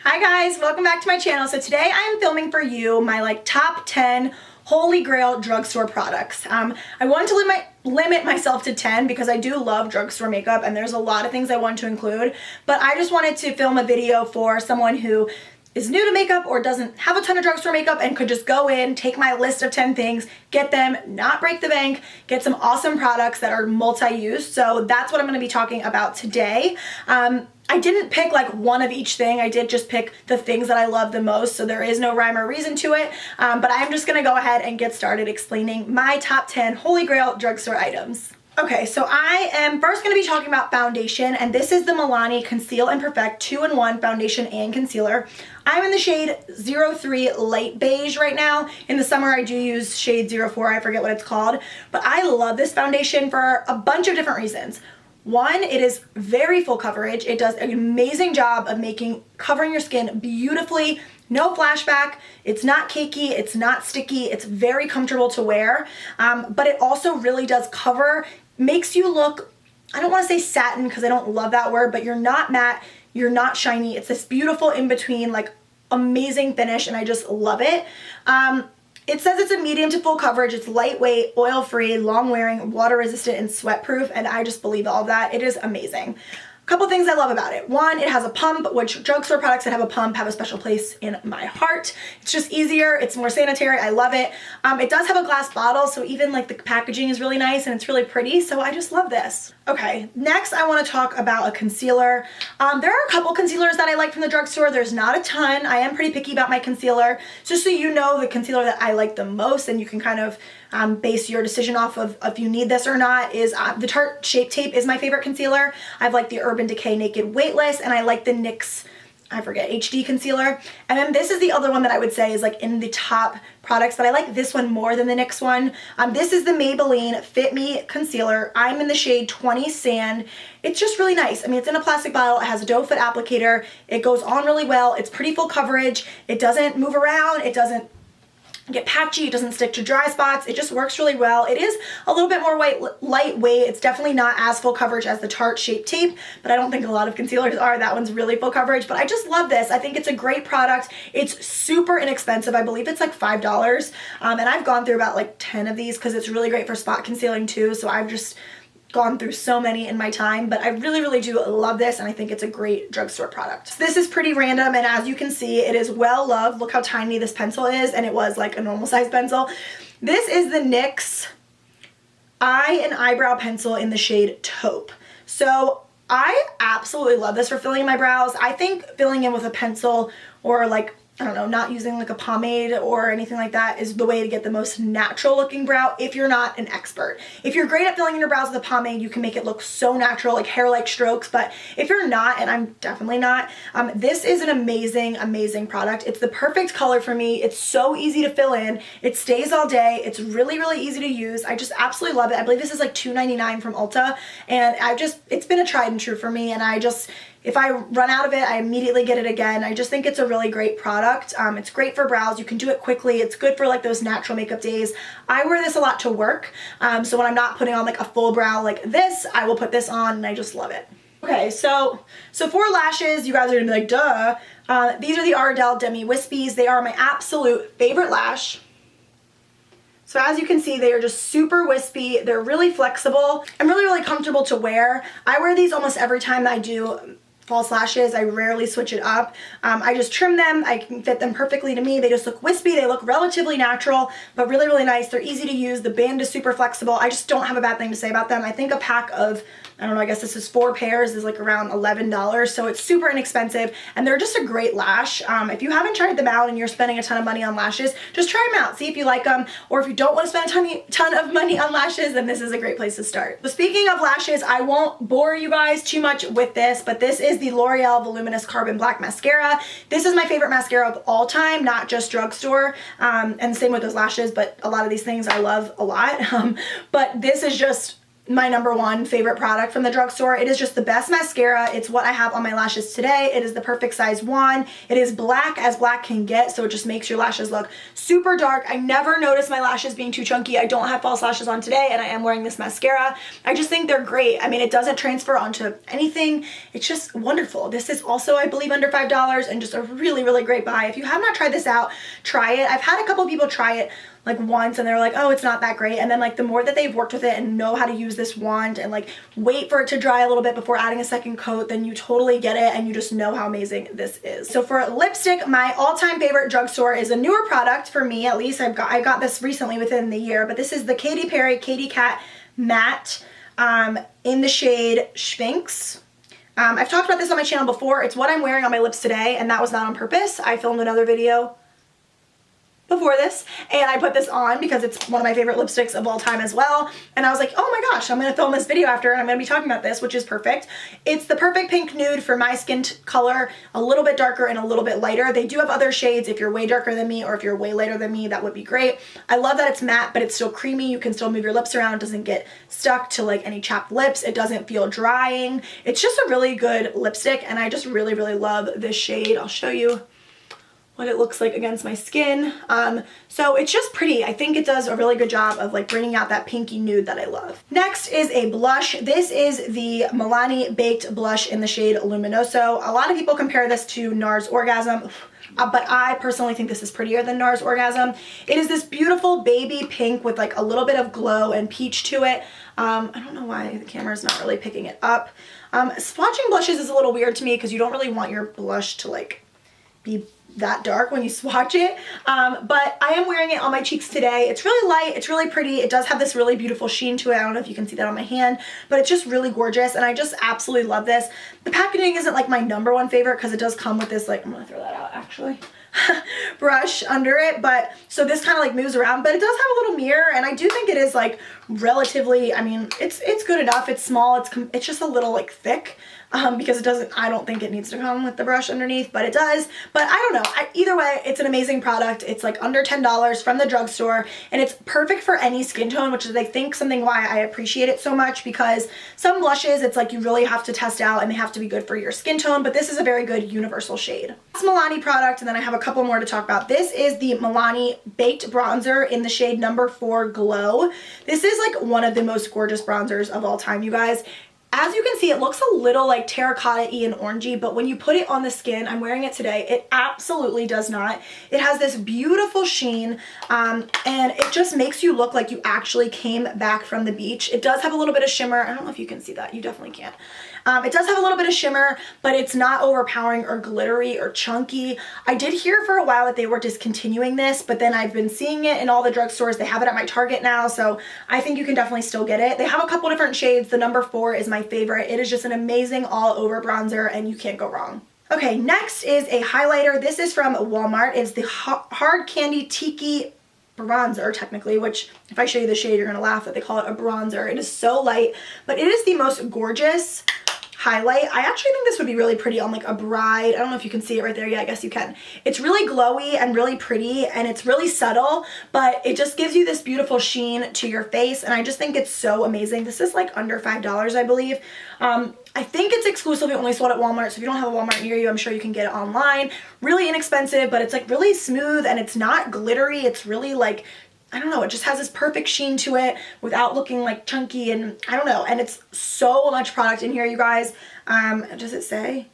Hi guys, welcome back to my channel. So today I am filming for you my top 10 Holy Grail drugstore products. I wanted to limit myself to 10 because I do love drugstore makeup and there's a lot of things I want to include, but I just wanted to film a video for someone who is new to makeup or doesn't have a ton of drugstore makeup and could just go in, take my list of 10 things, get them, not break the bank, get some awesome products that are multi-use. So that's what I'm going to be talking about today. I didn't pick like one of each thing. I did just pick the things that I love the most, so there is no rhyme or reason to it. But I'm just going to go ahead and get started explaining my top 10 Holy Grail drugstore items. Okay, so I am first going to be talking about foundation, and this is the Milani Conceal and Perfect 2-in-1 foundation and concealer. I'm in the shade 03 Light Beige right now. In the summer I do use shade 04, I forget what it's called, but I love this foundation for a bunch of different reasons. One, it is very full coverage. It does an amazing job of covering your skin beautifully. No flashback, it's not cakey, it's not sticky, it's very comfortable to wear, but it also really does cover, makes you look, I don't want to say satin because I don't love that word, but you're not matte, you're not shiny. It's this beautiful in-between, like amazing finish, and I just love it. It says it's a medium to full coverage, it's lightweight, oil-free, long-wearing, water-resistant, and sweat-proof, and I just believe all of that. It is amazing. A couple things I love about it. One, it has a pump, which drugstore products that have a pump have a special place in my heart. It's just easier, it's more sanitary, I love it. It does have a glass bottle, so even like the packaging is really nice and it's really pretty, so I just love this. Okay, next I want to talk about a concealer. There are a couple concealers that I like from the drugstore. There's not a ton. I am pretty picky about my concealer. Just so you know the concealer that I like the most, and you can kind of base your decision off of if you need this or not, is the Tarte Shape Tape is my favorite concealer. I've liked the Urban Decay Naked Weightless, and I like the NYX, I forget, HD concealer. And then this is the other one that I would say is like in the top products, but I like this one more than the NYX one. This is the Maybelline Fit Me Concealer. I'm in the shade 20 Sand. It's just really nice. I mean, it's in a plastic bottle. It has a doe foot applicator. It goes on really well. It's pretty full coverage. It doesn't move around. It doesn't get patchy, it doesn't stick to dry spots, it just works really well. It is a little bit more lightweight. It's definitely not as full coverage as the Tarte Shape Tape, but I don't think a lot of concealers are. That one's really full coverage, but I just love this. I think it's a great product. It's super inexpensive. I believe it's like $5, and I've gone through about like 10 of these because it's really great for spot concealing too, so I've just gone through so many in my time, but I really do love this, and I think it's a great drugstore product. This is pretty random, and as you can see, it is well loved. Look how tiny this pencil is, and it was like a normal size pencil. This is the NYX Eye and Eyebrow Pencil in the shade Taupe. So I absolutely love this for filling in my brows. I think filling in with a pencil or like, I don't know, not using like a pomade or anything like that is the way to get the most natural looking brow if you're not an expert. If you're great at filling in your brows with a pomade, you can make it look so natural, like hair-like strokes, but if you're not, and I'm definitely not, this is an amazing product. It's the perfect color for me. It's so easy to fill in. It stays all day. It's really easy to use. I just absolutely love it. I believe this is like $2.99 from Ulta, and it's been a tried and true for me, and if I run out of it, I immediately get it again. I just think it's a really great product. It's great for brows. You can do it quickly. It's good for like those natural makeup days. I wear this a lot to work. So when I'm not putting on like a full brow like this, I will put this on and I just love it. Okay, so for lashes, you guys are gonna be like, duh. These are the Ardell Demi Whispies. They are my absolute favorite lash. So as you can see, they are just super wispy. They're really flexible and really comfortable to wear. I wear these almost every time that I do false lashes. I rarely switch it up. I just trim them. I can fit them perfectly to me. They just look wispy. They look relatively natural, but really nice. They're easy to use. The band is super flexible. I just don't have a bad thing to say about them. I think a pack of, I don't know, I guess this is 4 pairs, is like around $11, so it's super inexpensive, and they're just a great lash. If you haven't tried them out and you're spending a ton of money on lashes, just try them out, see if you like them, or if you don't want to spend a ton of money on lashes, then this is a great place to start. But speaking of lashes, I won't bore you guys too much with this, but this is the L'Oreal Voluminous Carbon Black Mascara. This is my favorite mascara of all time, not just drugstore, and same with those lashes, but a lot of these things I love a lot, but this is just my #1 favorite product from the drugstore. It is just the best mascara. It's what I have on my lashes today. It is the perfect size wand. It is black as black can get, so it just makes your lashes look super dark. I never notice my lashes being too chunky. I don't have false lashes on today, and I am wearing this mascara. I just think they're great. I mean, it doesn't transfer onto anything. It's just wonderful. This is also, I believe, under $5 and just a really, really great buy. If you have not tried this out, try it. I've had a couple people try it like once and they're like, oh, it's not that great. And then like the more that they've worked with it and know how to use this wand and like wait for it to dry a little bit before adding a second coat, then you totally get it and you just know how amazing this is. So for lipstick, my all-time favorite drugstore is a newer product for me, at least. I got this recently within the year, but this is the Katy Perry Katy Kat Matte in the shade Shpynx. I've talked about this on my channel before. It's what I'm wearing on my lips today, and that was not on purpose. I filmed another video before this and I put this on because it's one of my favorite lipsticks of all time as well, and I was like, oh my gosh, I'm gonna film this video after and I'm gonna be talking about this, which is perfect. It's the perfect pink nude for my skin color, a little bit darker and a little bit lighter. They do have other shades if you're way darker than me or if you're way lighter than me, that would be great. I love that it's matte but it's still creamy. You can still move your lips around. It doesn't get stuck to like any chapped lips. It doesn't feel drying. It's just a really good lipstick and I just really, really love this shade. I'll show you what it looks like against my skin. So it's just pretty. I think it does a really good job of like bringing out that pinky nude that I love. Next is a blush. This is the Milani Baked Blush in the shade Luminesso. A lot of people compare this to NARS Orgasm, but I personally think this is prettier than NARS Orgasm. It is this beautiful baby pink with like a little bit of glow and peach to it. I don't know why the camera's not really picking it up. Swatching blushes is a little weird to me because you don't really want your blush to like be that dark when you swatch it, but I am wearing it on my cheeks today. It's really light, it's really pretty, it does have this really beautiful sheen to it. I don't know if you can see that on my hand, but it's just really gorgeous and I just absolutely love this. The packaging isn't like my #1 favorite because it does come with this, like, I'm gonna throw that out actually, brush under it, but so this kind of like moves around, but it does have a little mirror and I do think it is like relatively, I mean, it's good enough. It's small, it's just a little like thick, because it doesn't, I don't think it needs to come with the brush underneath, but it does. But I don't know, either way, it's an amazing product. It's like under $10 from the drugstore and it's perfect for any skin tone, which is I think something why I appreciate it so much, because some blushes, it's like you really have to test out and they have to be good for your skin tone, but this is a very good universal shade. It's a Milani product and then I have a couple more to talk about. This is the Milani Baked Bronzer in the shade #4 Glow. This is like one of the most gorgeous bronzers of all time, you guys. As you can see, it looks a little like terracotta-y and orangey, but when you put it on the skin, I'm wearing it today, it absolutely does not. It has this beautiful sheen, and it just makes you look like you actually came back from the beach. It does have a little bit of shimmer. I don't know if you can see that. You definitely can't. It does have a little bit of shimmer, but it's not overpowering or glittery or chunky. I did hear for a while that they were discontinuing this, but then I've been seeing it in all the drugstores. They have it at my Target now, so I think you can definitely still get it. They have a couple different shades. The #4 is my favorite. It is just an amazing all-over bronzer, and you can't go wrong. Okay, next is a highlighter. This is from Walmart. It's the Hard Candy Tiki bronzer, technically, which if I show you the shade, you're gonna laugh that they call it a bronzer. It is so light, but it is the most gorgeous highlight. I actually think this would be really pretty on like a bride. I don't know if you can see it right there. Yeah, I guess you can. It's really glowy and really pretty and it's really subtle, but it just gives you this beautiful sheen to your face and I just think it's so amazing. This is like under $5, I believe. I think it's exclusively only sold at Walmart, so if you don't have a Walmart near you, I'm sure you can get it online. Really inexpensive, but it's like really smooth and it's not glittery. It's really like, I don't know, it just has this perfect sheen to it without looking like chunky and I don't know. And it's so much product in here, you guys. Does it say?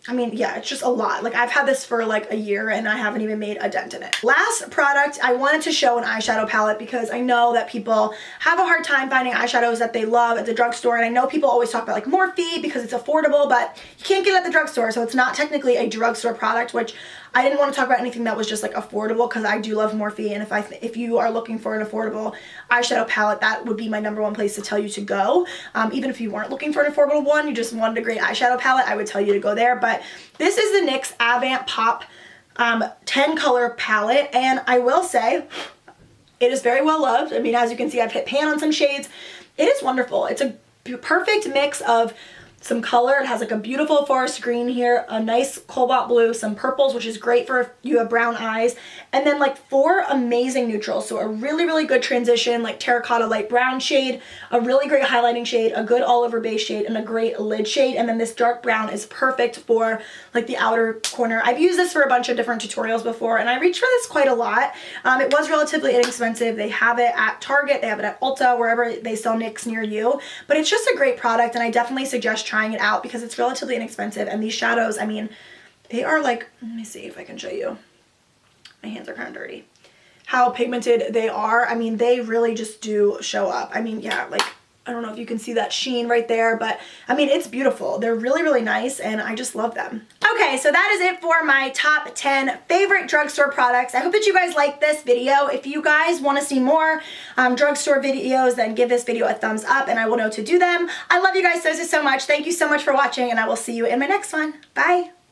I mean, yeah, it's just a lot. Like I've had this for like a year and I haven't even made a dent in it. Last product, I wanted to show an eyeshadow palette because I know that people have a hard time finding eyeshadows that they love at the drugstore. And I know people always talk about like Morphe because it's affordable, but you can't get it at the drugstore. So it's not technically a drugstore product, which I didn't want to talk about anything that was just like affordable because I do love Morphe. And if you are looking for an affordable eyeshadow palette, that would be my #1 place to tell you to go. Even if you weren't looking for an affordable one, you just wanted a great eyeshadow palette, I would tell you to go there. But this is the NYX Avant Pop 10 color palette, and I will say it is very well loved. I mean, as you can see, I've hit pan on some shades. It is wonderful. It's a perfect mix of some color. It has like a beautiful forest green here, a nice cobalt blue, some purples, which is great for if you have brown eyes, and then like 4 amazing neutrals. So a really, really good transition, like terracotta light brown shade, a really great highlighting shade, a good all over base shade, and a great lid shade. And then this dark brown is perfect for like the outer corner. I've used this for a bunch of different tutorials before, and I reached for this quite a lot. It was relatively inexpensive. They have it at Target, they have it at Ulta, wherever they sell NYX near you, but it's just a great product, and I definitely suggest trying it out because it's relatively inexpensive. And these shadows, I mean, they are like, let me see if I can show you. My hands are kind of dirty. How pigmented they are. I mean, they really just do show up. I mean, yeah, like, I don't know if you can see that sheen right there, but I mean, it's beautiful. They're really, really nice, and I just love them. Okay, so that is it for my top 10 favorite drugstore products. I hope that you guys liked this video. If you guys want to see more drugstore videos, then give this video a thumbs up and I will know to do them. I love you guys so much. Thank you so much for watching, and I will see you in my next one. Bye.